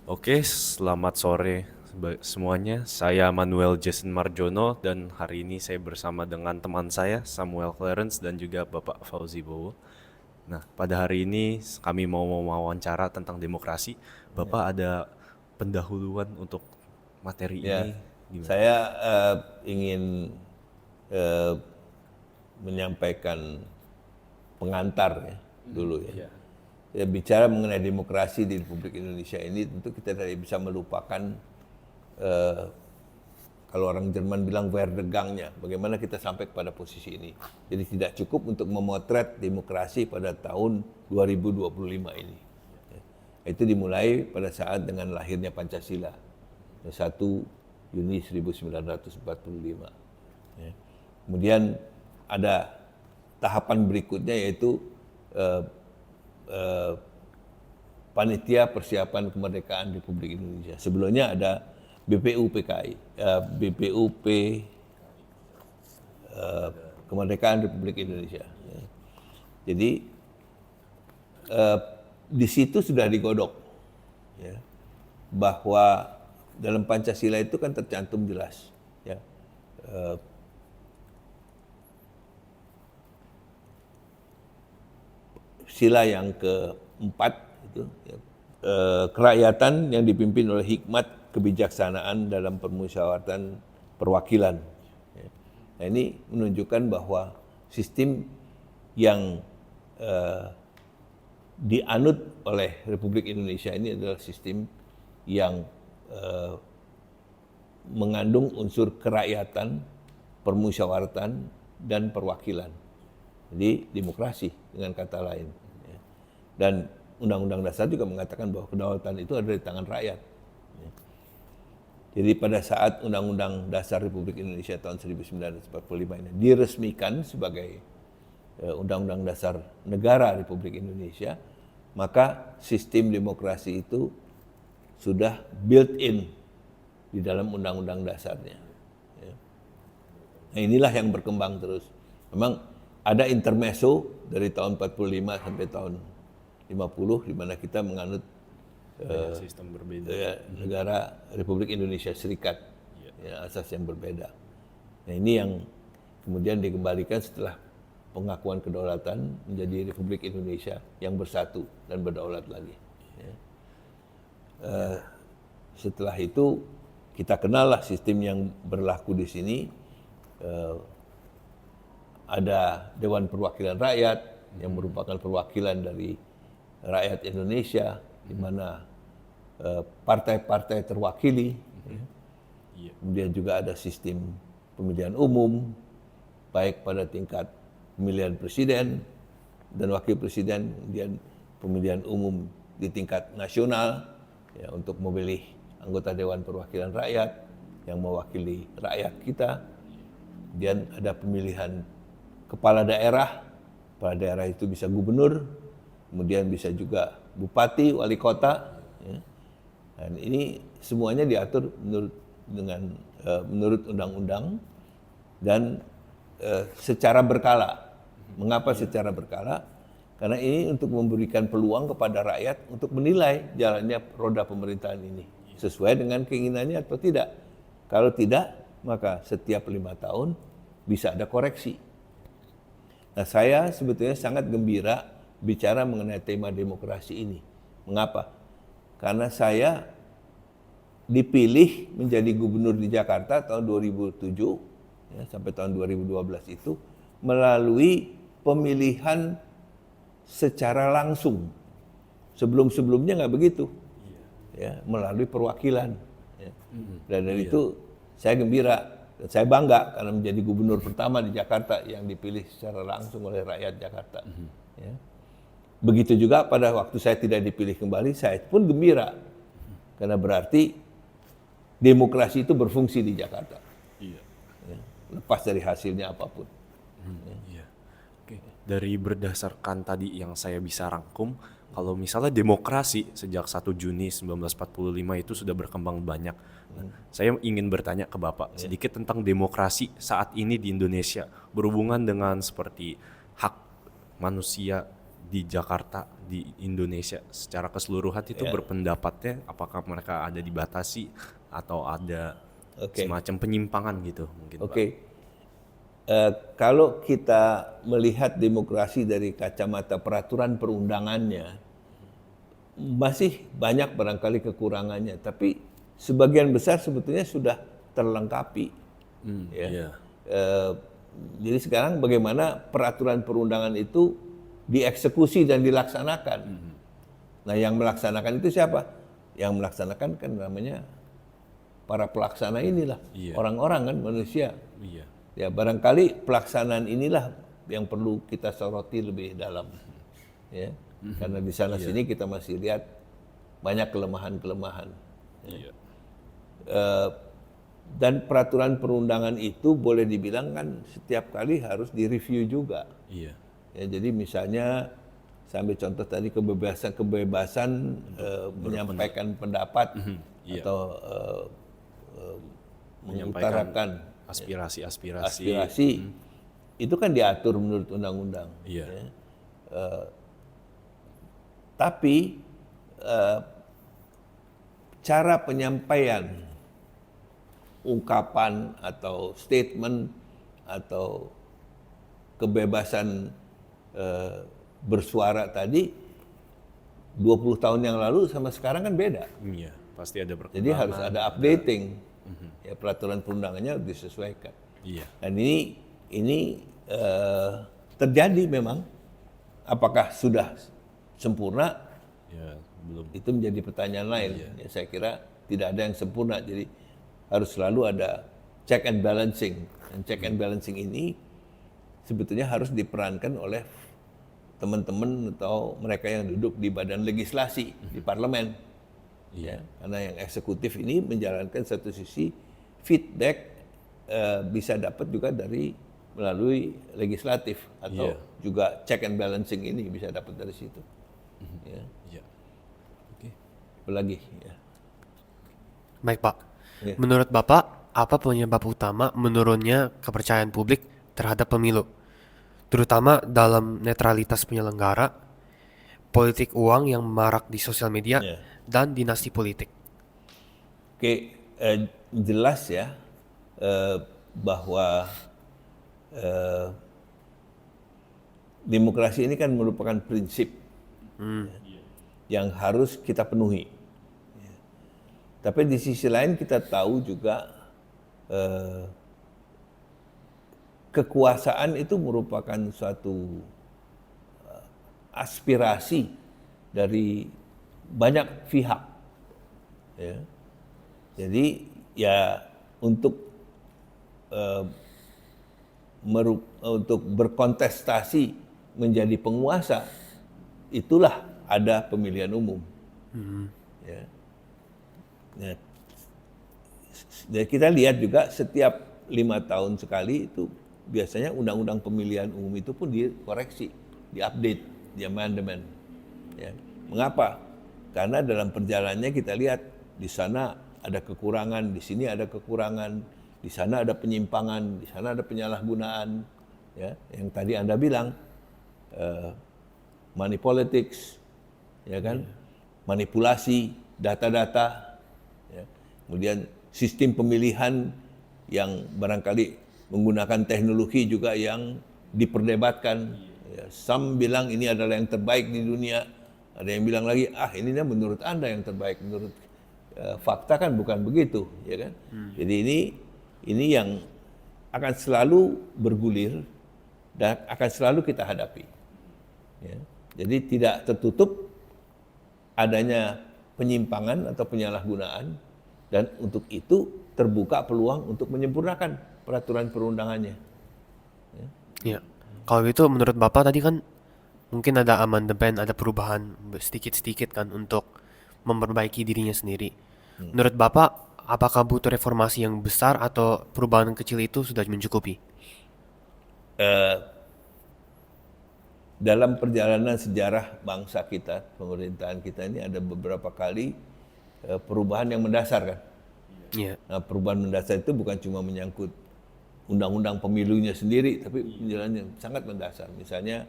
Oke, selamat sore semuanya. Saya Manuel Jason Marjono dan hari ini saya bersama dengan teman saya Samuel Clarence dan juga Bapak Fauzi Bowo. Nah, pada hari ini kami mau mewawancara tentang demokrasi. Ya, Bapak ada pendahuluan untuk materi ini ya. gimana? Saya ingin eh, menyampaikan pengantar ya dulu ya. Iya. Ya, bicara mengenai demokrasi di Republik Indonesia ini tentu kita tidak bisa melupakan eh, kalau orang Jerman bilang Werdegangnya, bagaimana kita sampai kepada posisi ini. Jadi tidak cukup untuk memotret demokrasi pada tahun 2025 ini. Ya. Itu dimulai pada saat dengan lahirnya Pancasila, 1 Juni 1945. Ya. Kemudian ada tahapan berikutnya yaitu eh, eh, Panitia Persiapan Kemerdekaan Republik Indonesia. Sebelumnya ada BPUPKI, BPUP Kemerdekaan Republik Indonesia. Ya. Jadi eh, di situ sudah digodok ya, bahwa dalam Pancasila itu kan tercantum jelas ya, sila yang keempat itu ya, kerakyatan yang dipimpin oleh hikmat kebijaksanaan dalam permusyawaratan perwakilan. Ya. Nah ini menunjukkan bahwa sistem yang eh, dianut oleh Republik Indonesia ini adalah sistem yang eh, mengandung unsur kerakyatan, permusyawaratan, dan perwakilan. Jadi demokrasi dengan kata lain. Ya. Dan Undang-Undang Dasar juga mengatakan bahwa kedaulatan itu ada di tangan rakyat. Ya. Jadi pada saat Undang-Undang Dasar Republik Indonesia tahun 1945 ini diresmikan sebagai Undang-Undang Dasar Negara Republik Indonesia, maka sistem demokrasi itu sudah built-in di dalam Undang-Undang Dasarnya. Ya. Nah inilah yang berkembang terus. Memang ada intermezzo dari tahun 45 sampai tahun 50 di mana kita menganut Dengan sistem berbeda. negara Republik Indonesia Serikat, ya, asas yang berbeda. Nah ini yang kemudian dikembalikan setelah pengakuan kedaulatan menjadi Republik Indonesia yang bersatu dan berdaulat lagi. Ya. Setelah itu kita kenallah sistem yang berlaku di sini. Eh, ada Dewan Perwakilan Rakyat yang merupakan perwakilan dari rakyat Indonesia, di mana partai-partai terwakili. Ya. Iya. Kemudian juga ada sistem pemilihan umum, baik pada tingkat pemilihan presiden dan wakil presiden, kemudian pemilihan umum di tingkat nasional ya, untuk memilih anggota Dewan Perwakilan Rakyat yang mewakili rakyat kita. Kemudian ada pemilihan kepala daerah itu bisa gubernur, kemudian bisa juga bupati, wali kota. Ya. Dan ini semuanya diatur menurut undang-undang dan secara berkala. Mengapa secara berkala? Karena ini untuk memberikan peluang kepada rakyat untuk menilai jalannya roda pemerintahan ini sesuai dengan keinginannya atau tidak. Kalau tidak, maka setiap 5 tahun bisa ada koreksi. Nah, saya sebetulnya sangat gembira bicara mengenai tema demokrasi ini. Mengapa? Karena saya dipilih menjadi gubernur di Jakarta tahun 2007 ya, sampai tahun 2012 itu melalui pemilihan secara langsung. Sebelum-sebelumnya nggak begitu, ya, melalui perwakilan. Ya. Dan dari itu saya gembira dan saya bangga karena menjadi gubernur pertama di Jakarta yang dipilih secara langsung oleh rakyat Jakarta. Ya. Begitu juga pada waktu saya tidak dipilih kembali, saya pun gembira karena berarti demokrasi itu berfungsi di Jakarta. Iya. Ya. Lepas dari hasilnya apapun. Iya. Oke, dari berdasarkan tadi yang saya bisa rangkum, kalau misalnya demokrasi sejak 1 Juni 1945 itu sudah berkembang banyak. Nah, saya ingin bertanya ke Bapak sedikit tentang demokrasi saat ini di Indonesia berhubungan dengan seperti hak manusia di Jakarta, di Indonesia secara keseluruhan itu berpendapatnya apakah mereka ada dibatasi atau ada semacam penyimpangan gitu mungkin Pak? Oke. Kalau kita melihat demokrasi dari kacamata peraturan perundangannya, masih banyak barangkali kekurangannya, tapi sebagian besar sebetulnya sudah terlengkapi. Ya. Iya. Jadi sekarang bagaimana peraturan perundangan itu dieksekusi dan dilaksanakan. Nah, yang melaksanakan itu siapa? Yang melaksanakan kan namanya para pelaksana inilah, orang-orang kan manusia. Iya. Ya, barangkali pelaksanaan inilah yang perlu kita soroti lebih dalam. Ya. Karena di sana sini kita masih lihat banyak kelemahan-kelemahan. Iya. Dan peraturan perundangan itu boleh dibilang kan setiap kali harus direview juga. Iya. Ya, jadi misalnya saya ambil contoh tadi kebebasan menyampaikan pendapat atau mengutarakan aspirasi. Itu kan diatur menurut undang-undang. Iya. Ya. Tapi cara penyampaian ungkapan atau statement atau kebebasan bersuara tadi 20 tahun yang lalu sama sekarang kan beda. Iya, pasti ada perkembangan. Jadi harus ada updating. Ya, peraturan perundangannya harus disesuaikan. Iya. Dan ini terjadi memang. Apakah sudah sempurna? Ya, belum. Itu menjadi pertanyaan lain. Ya, saya kira tidak ada yang sempurna. Jadi harus selalu ada check and balancing. Dan check and balancing ini sebetulnya harus diperankan oleh teman-teman atau mereka yang duduk di badan legislasi, di parlemen. Ya, karena yang eksekutif ini menjalankan satu sisi feedback bisa dapat juga melalui legislatif atau juga check and balancing ini bisa dapat dari situ. Ya. Iya. Oke. Apalagi ya. Baik Pak, menurut Bapak apa penyebab utama menurunnya kepercayaan publik terhadap pemilu, terutama dalam netralitas penyelenggara, politik uang yang marak di sosial media, dan dinasti politik? Oke, jelas ya bahwa demokrasi ini kan merupakan prinsip yang harus kita penuhi. Tapi di sisi lain kita tahu juga kekuasaan itu merupakan suatu aspirasi dari banyak pihak. Ya. Jadi ya untuk berkontestasi menjadi penguasa itulah ada pemilihan umum. Ya. Ya. Dan kita lihat juga setiap 5 tahun sekali itu biasanya undang-undang pemilihan umum itu pun dikoreksi, diupdate, diamandemen. Ya. Mengapa? Karena dalam perjalanannya kita lihat di sana ada kekurangan, di sini ada kekurangan, di sana ada penyimpangan, di sana ada penyalahgunaan. Ya. Yang tadi Anda bilang money politics, ya kan? Manipulasi data-data. Ya. Kemudian sistem pemilihan yang barangkali menggunakan teknologi juga yang diperdebatkan. Ya, some bilang ini adalah yang terbaik di dunia, ada yang bilang lagi ini menurut Anda yang terbaik, menurut fakta kan bukan begitu, ya kan? Jadi ini yang akan selalu bergulir dan akan selalu kita hadapi. Ya. Jadi tidak tertutup adanya penyimpangan atau penyalahgunaan, dan untuk itu terbuka peluang untuk menyempurnakan peraturan perundangannya. Ya. Kalau gitu menurut Bapak tadi kan mungkin ada amandemen, ada perubahan sedikit-sedikit kan untuk memperbaiki dirinya sendiri. Menurut Bapak, apakah butuh reformasi yang besar atau perubahan kecil itu sudah mencukupi? Dalam perjalanan sejarah bangsa kita, pemerintahan kita ini ada beberapa kali perubahan yang mendasar kan. Iya. Nah, perubahan mendasar itu bukan cuma menyangkut undang-undang pemilunya sendiri, tapi penjelasan yang sangat mendasar. Misalnya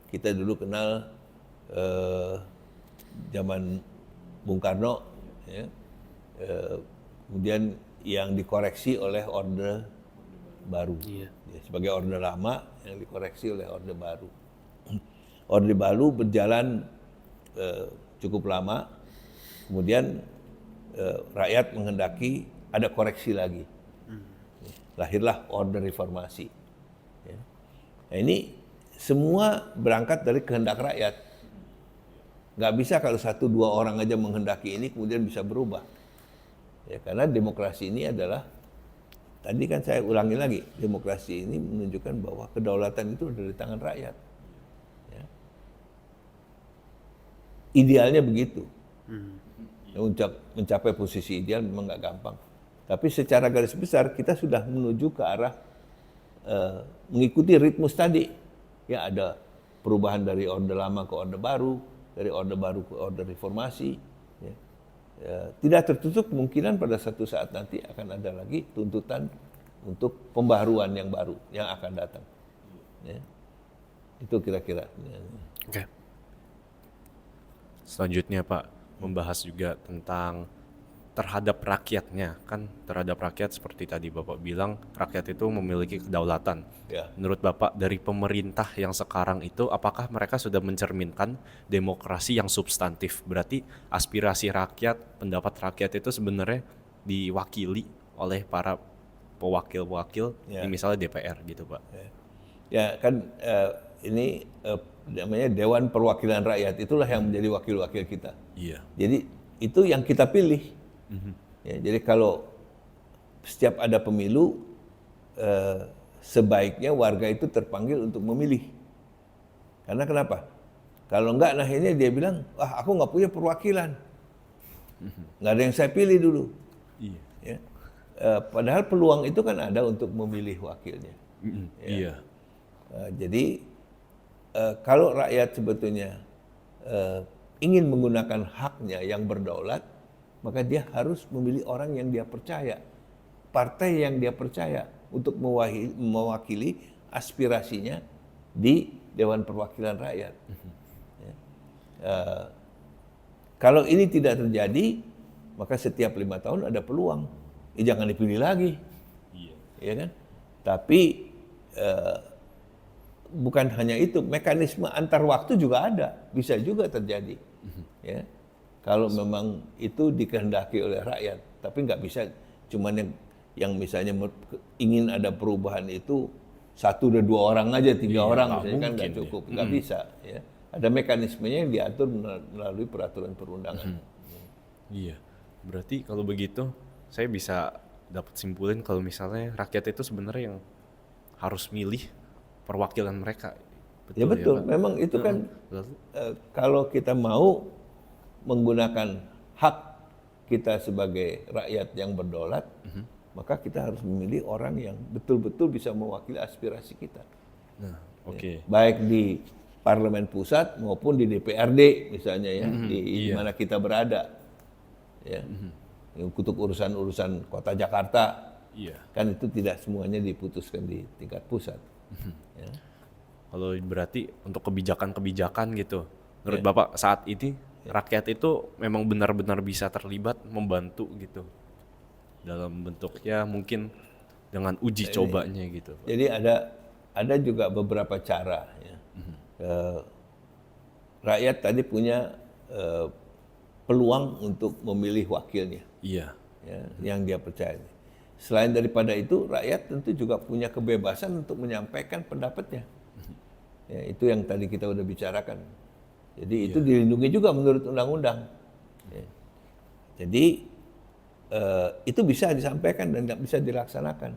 kita dulu kenal eh, zaman Bung Karno, ya. Kemudian yang dikoreksi oleh Orde Baru. Iya. Ya, sebagai Orde Lama yang dikoreksi oleh Orde Baru. Orde Baru berjalan cukup lama, kemudian rakyat menghendaki ada koreksi lagi. Lahirlah Orde Reformasi. Ya. Nah, ini semua berangkat dari kehendak rakyat. Nggak bisa kalau 1-2 orang aja menghendaki ini kemudian bisa berubah. Ya, karena demokrasi ini adalah, tadi kan saya ulangi lagi, demokrasi ini menunjukkan bahwa kedaulatan itu ada di tangan rakyat. Ya. Idealnya begitu. Mencapai posisi ideal memang nggak gampang. Tapi secara garis besar kita sudah menuju ke arah mengikuti ritmus tadi. Ya, ada perubahan dari Orde Lama ke Orde Baru, dari Orde Baru ke Orde Reformasi. Ya. Ya, tidak tertutup kemungkinan pada satu saat nanti akan ada lagi tuntutan untuk pembaharuan yang baru yang akan datang. Ya. Itu kira-kira. Oke. Selanjutnya Pak, membahas juga tentang terhadap rakyatnya. Kan terhadap rakyat seperti tadi Bapak bilang, rakyat itu memiliki kedaulatan. Ya. Menurut Bapak, dari pemerintah yang sekarang itu, apakah mereka sudah mencerminkan demokrasi yang substantif? Berarti aspirasi rakyat, pendapat rakyat itu sebenarnya diwakili oleh para pewakil-wakil, Ya. misalnya DPR gitu Pak. Ya kan ini namanya Dewan Perwakilan Rakyat, itulah yang menjadi wakil-wakil kita. Iya. Jadi itu yang kita pilih. Ya, jadi kalau setiap ada pemilu, sebaiknya warga itu terpanggil untuk memilih. Karena kenapa? Kalau enggak, nah ini dia bilang, wah aku nggak punya perwakilan, nggak ada yang saya pilih dulu. Iya. Ya. Padahal peluang itu kan ada untuk memilih wakilnya. Iya. Jadi kalau rakyat sebetulnya ingin menggunakan haknya yang berdaulat, maka dia harus memilih orang yang dia percaya, partai yang dia percaya untuk mewakili aspirasinya di Dewan Perwakilan Rakyat. Ya. Kalau ini tidak terjadi, maka setiap 5 tahun ada peluang. Jangan dipilih lagi, ya kan? Tapi bukan hanya itu, mekanisme antar waktu juga ada, bisa juga terjadi. Ya. Kalau memang itu dikehendaki oleh rakyat, tapi nggak bisa cuman yang misalnya ingin ada perubahan itu 1 dan 2 orang aja, 3 orang misalnya kan nggak cukup, nggak bisa. Ya. Ada mekanismenya yang diatur melalui peraturan perundangan. Iya. Berarti kalau begitu, saya bisa dapat simpulin kalau misalnya rakyat itu sebenarnya yang harus milih perwakilan mereka. Ya betul, Pak? memang itu kan Lalu? kalau kita mau menggunakan hak kita sebagai rakyat yang berdaulat, maka kita harus memilih orang yang betul-betul bisa mewakili aspirasi kita. Nah, oke. Baik di parlemen pusat maupun di DPRD misalnya ya, di iya. mana kita berada. Ya. Untuk urusan-urusan kota Jakarta, Iya. kan itu tidak semuanya diputuskan di tingkat pusat. Ya. Kalau berarti untuk kebijakan-kebijakan gitu, menurut Bapak saat ini rakyat itu memang benar-benar bisa terlibat membantu gitu dalam bentuknya mungkin dengan uji cobanya gitu, Pak. Jadi ada juga beberapa cara. Ya. Rakyat tadi punya peluang untuk memilih wakilnya, Iya. ya, yang dia percaya. Selain daripada itu, rakyat tentu juga punya kebebasan untuk menyampaikan pendapatnya. Ya, itu yang tadi kita udah bicarakan. Jadi itu dilindungi juga menurut undang-undang. Ya. Jadi itu bisa disampaikan dan bisa dilaksanakan.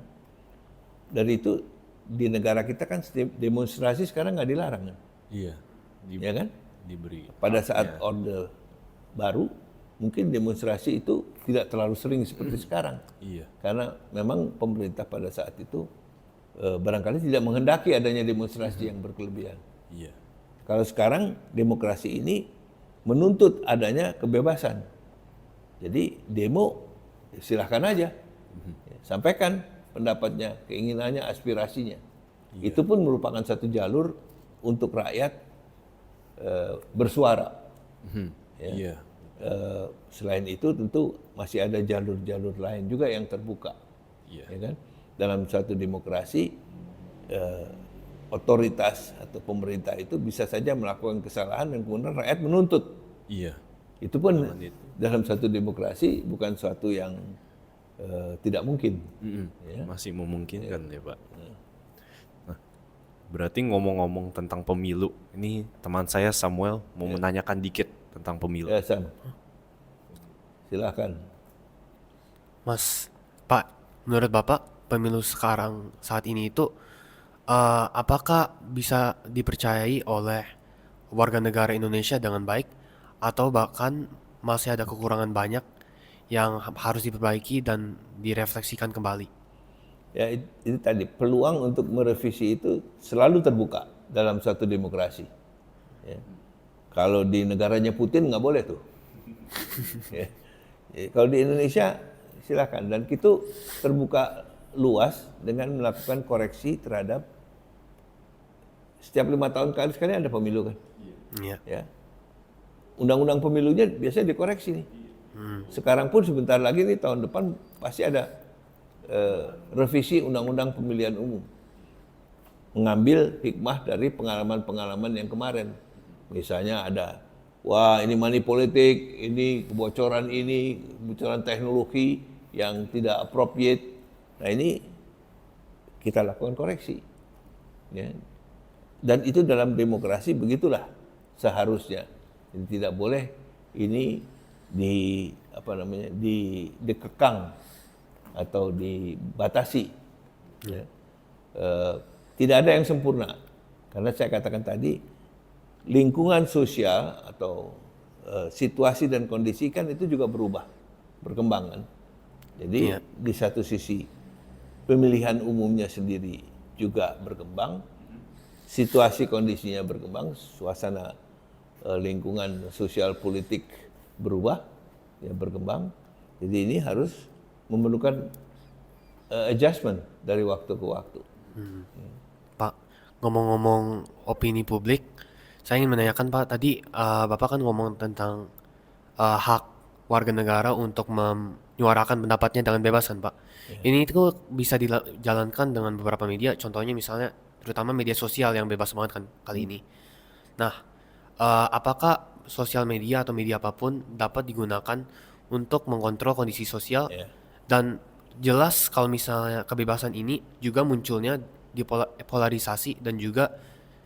Dari itu di negara kita kan demonstrasi sekarang nggak dilarang, kan? Iya. Ya kan? Diberi. Pada saat Orde Baru, mungkin demonstrasi itu tidak terlalu sering seperti sekarang. Iya. Karena memang pemerintah pada saat itu barangkali tidak menghendaki adanya demonstrasi yang berkelebihan. Iya. Kalau sekarang demokrasi ini menuntut adanya kebebasan. Jadi demo silahkan aja, sampaikan pendapatnya, keinginannya, aspirasinya. Itu pun merupakan satu jalur untuk rakyat bersuara. Ya. Iya. Selain itu tentu masih ada jalur-jalur lain juga yang terbuka. Iya. Ya kan? Dalam suatu demokrasi, otoritas atau pemerintah itu bisa saja melakukan kesalahan dan kemudian rakyat menuntut. Iya. Itu pun dalam satu demokrasi bukan suatu yang tidak mungkin. Ya. Masih memungkinkan ya Pak. Nah, berarti ngomong-ngomong tentang pemilu, ini teman saya Samuel mau menanyakan dikit tentang pemilu. Ya, Sam. Silakan. Mas, Pak, menurut Bapak pemilu sekarang saat ini itu apakah bisa dipercayai oleh warga negara Indonesia dengan baik atau bahkan masih ada kekurangan banyak yang harus diperbaiki dan direfleksikan kembali? Ya, itu tadi peluang untuk merevisi itu selalu terbuka dalam suatu demokrasi. Ya. Kalau di negaranya Putin nggak boleh tuh. Ya. Ya, kalau di Indonesia silakan, dan itu terbuka luas dengan melakukan koreksi terhadap setiap 5 tahun sekali ada pemilu kan. Iya. Ya. Undang-undang pemilunya biasanya dikoreksi nih. Sekarang pun sebentar lagi nih tahun depan pasti ada revisi undang-undang pemilihan umum. Mengambil hikmah dari pengalaman-pengalaman yang kemarin. Misalnya ada, wah ini money politik, ini kebocoran teknologi yang tidak appropriate. Nah ini kita lakukan koreksi. Ya. Dan itu dalam demokrasi begitulah seharusnya. Jadi tidak boleh ini dikekang atau dibatasi. Ya. Tidak ada yang sempurna, karena saya katakan tadi lingkungan sosial atau situasi dan kondisi kan itu juga berubah, berkembang kan. Jadi di satu sisi pemilihan umumnya sendiri juga berkembang, situasi kondisinya berkembang, suasana lingkungan sosial politik berubah, ya berkembang. Jadi ini harus memerlukan adjustment dari waktu ke waktu. Pak, ngomong-ngomong opini publik, saya ingin menanyakan Pak, tadi Bapak kan ngomong tentang hak warga negara untuk menyuarakan pendapatnya dengan bebas kan Pak. Ini itu bisa dijalankan dengan beberapa media, contohnya misalnya terutama media sosial yang bebas banget kan kali ini. Nah, apakah sosial media atau media apapun dapat digunakan untuk mengontrol kondisi sosial? Dan jelas kalau misalnya kebebasan ini juga munculnya di polarisasi dan juga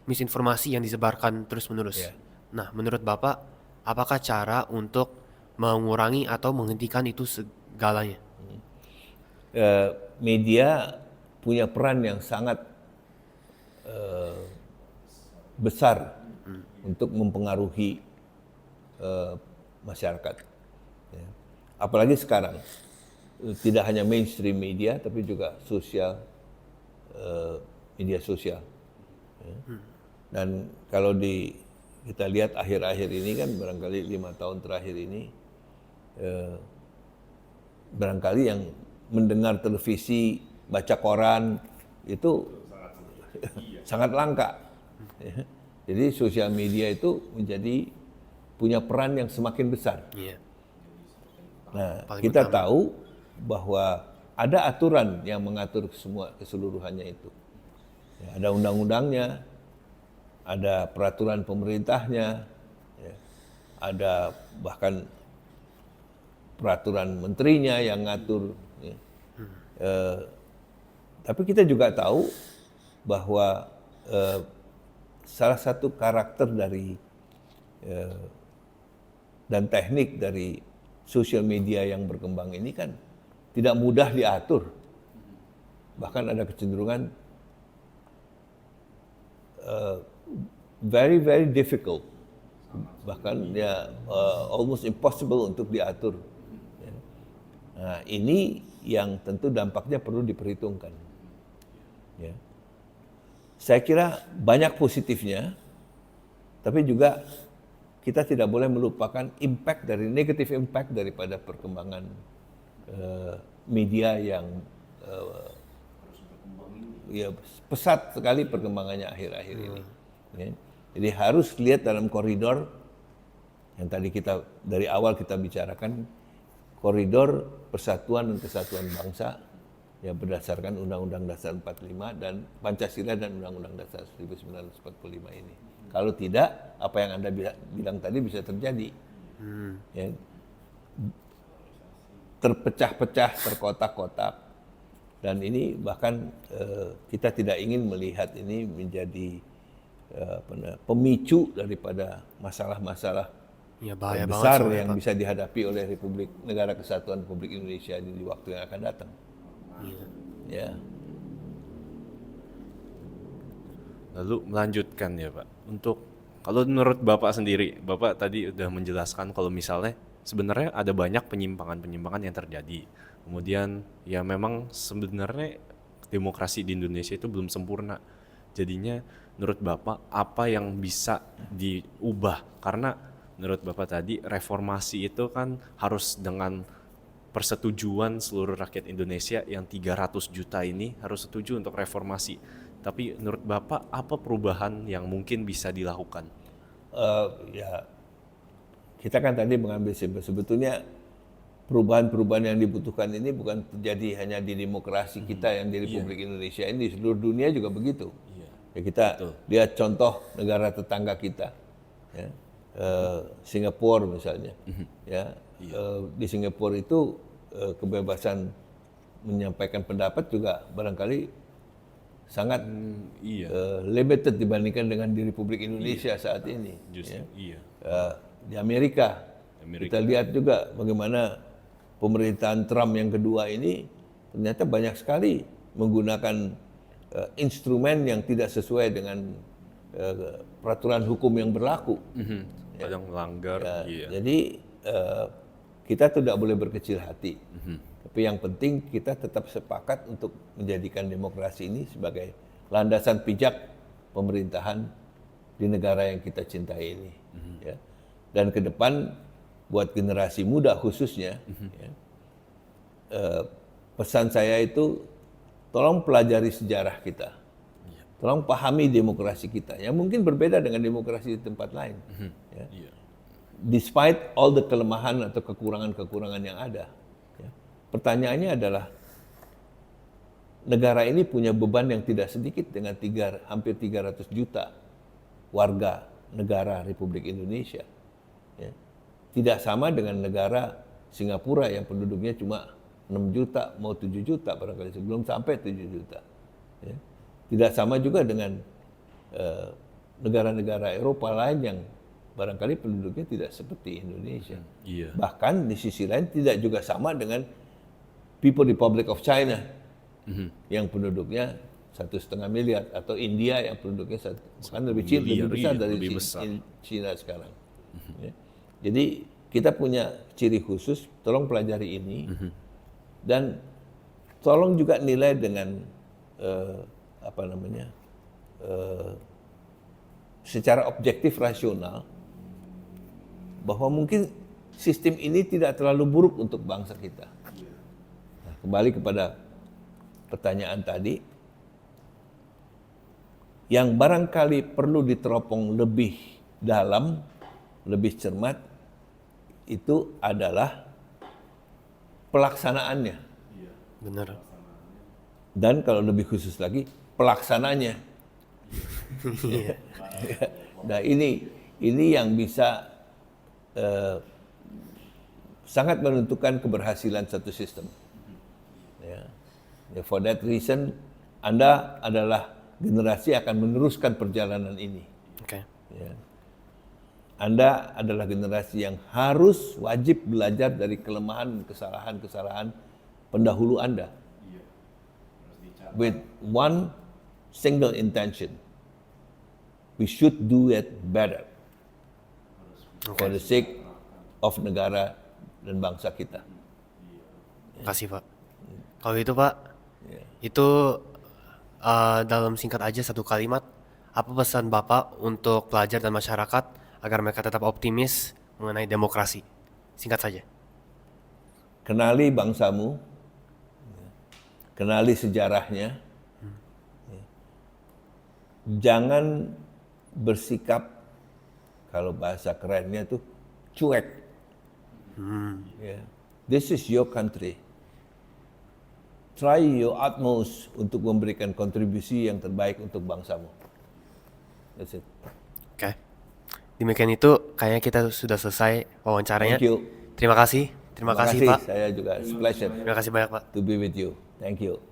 misinformasi yang disebarkan terus-menerus. Nah, menurut Bapak, apakah cara untuk mengurangi atau menghentikan itu segalanya? Media punya peran yang sangat besar untuk mempengaruhi masyarakat. Ya. Apalagi sekarang, tidak hanya mainstream media, tapi juga media sosial. Ya. Dan kalau kita lihat akhir-akhir ini kan, barangkali 5 tahun terakhir ini, barangkali yang mendengar televisi, baca koran, itu sangat langka. Ya. Jadi sosial media itu punya peran yang semakin besar. Nah, kita tahu bahwa ada aturan yang mengatur semua keseluruhannya itu. Ya, ada undang-undangnya, ada peraturan pemerintahnya, ya, ada bahkan peraturan menterinya yang ngatur. Ya. Tapi kita juga tahu bahwa salah satu karakter dari dan teknik dari sosial media yang berkembang ini kan tidak mudah diatur. Bahkan ada kecenderungan very very difficult, bahkan ya almost impossible untuk diatur. Nah, ini yang tentu dampaknya perlu diperhitungkan. Ya. Saya kira banyak positifnya, tapi juga kita tidak boleh melupakan negatif impact daripada perkembangan media yang ya pesat sekali perkembangannya akhir-akhir ini. Ya. Jadi harus lihat dalam koridor yang tadi kita dari awal kita bicarakan, koridor persatuan dan kesatuan bangsa yang berdasarkan Undang-Undang Dasar 45 dan Pancasila dan Undang-Undang Dasar 1945 ini. Kalau tidak, apa yang Anda bilang tadi bisa terjadi. Ya, terpecah-pecah, terkotak-kotak. Dan ini bahkan kita tidak ingin melihat ini menjadi pemicu daripada masalah-masalah Ya bahaya banget besar soalnya, yang Pak. bisa dihadapi oleh Negara Kesatuan Republik Indonesia ini di waktu yang akan datang. Ya. Lalu melanjutkan ya Pak, untuk kalau menurut Bapak sendiri, Bapak tadi udah menjelaskan kalau misalnya sebenarnya ada banyak penyimpangan-penyimpangan yang terjadi. Kemudian ya memang sebenarnya demokrasi di Indonesia itu belum sempurna. Jadinya menurut Bapak apa yang bisa diubah? Karena menurut Bapak tadi reformasi itu kan harus dengan persetujuan seluruh rakyat Indonesia yang 300 juta ini harus setuju untuk reformasi. Tapi menurut Bapak apa perubahan yang mungkin bisa dilakukan? Ya, kita kan tadi mengambil sebetulnya perubahan-perubahan yang dibutuhkan ini bukan terjadi hanya di demokrasi kita yang di Republik Indonesia ini, di seluruh dunia juga begitu. Ya, kita lihat contoh negara tetangga kita, ya, Singapura misalnya. Ya, di Singapura itu kebebasan menyampaikan pendapat juga barangkali sangat limited dibandingkan dengan di Republik Indonesia saat ini. Justru, Ya. Di Amerika, kita lihat juga bagaimana pemerintahan Trump yang kedua ini ternyata banyak sekali menggunakan instrumen yang tidak sesuai dengan peraturan hukum yang berlaku. Kadang melanggar. Ya, jadi kita tidak boleh berkecil hati. Tapi yang penting kita tetap sepakat untuk menjadikan demokrasi ini sebagai landasan pijak pemerintahan di negara yang kita cintai ini. Ya. Dan ke depan buat generasi muda khususnya, ya, pesan saya itu tolong pelajari sejarah kita. Tolong pahami demokrasi kita yang mungkin berbeda dengan demokrasi di tempat lain. Ya. Despite all the kelemahan atau kekurangan-kekurangan yang ada. Ya. Pertanyaannya adalah, negara ini punya beban yang tidak sedikit dengan hampir 300 juta warga negara Republik Indonesia. Ya. Tidak sama dengan negara Singapura yang penduduknya cuma 6 juta, mau 7 juta barangkali, sebelum sampai 7 juta. Ya. Tidak sama juga dengan negara-negara Eropa lain yang barangkali penduduknya tidak seperti Indonesia. Bahkan di sisi lain tidak juga sama dengan People Republic of China yang penduduknya 1,5 miliar, atau India yang penduduknya bahkan lebih besar dari China sekarang. Ya. Jadi kita punya ciri khusus, tolong pelajari ini dan tolong juga nilai dengan secara objektif rasional bahwa mungkin sistem ini tidak terlalu buruk untuk bangsa kita. Nah, kembali kepada pertanyaan tadi, yang barangkali perlu diteropong lebih dalam, lebih cermat, itu adalah pelaksanaannya. Benar. Dan kalau lebih khusus lagi, pelaksananya. Nah ini yang bisa sangat menentukan keberhasilan satu sistem. Ya. For that reason, Anda adalah generasi yang akan meneruskan perjalanan ini. Oke. Ya. Anda adalah generasi yang harus wajib belajar dari kelemahan, kesalahan-kesalahan pendahulu Anda. With one single intention, we should do it better for the sake of negara dan bangsa kita. Kasih Pak. Kalau itu Pak, itu dalam singkat aja satu kalimat, apa pesan Bapak untuk pelajar dan masyarakat agar mereka tetap optimis mengenai demokrasi? Singkat saja. Kenali bangsamu, kenali sejarahnya, jangan bersikap, kalau bahasa kerennya tuh cuek. Ya. This is your country. Try your utmost untuk memberikan kontribusi yang terbaik untuk bangsamu. That's it. Oke. Demikian itu kayaknya kita sudah selesai wawancaranya. Thank you. Terima kasih. Terima kasih, Pak. Saya juga, it's a pleasure Terima kasih banyak, Pak. to be with you. Thank you.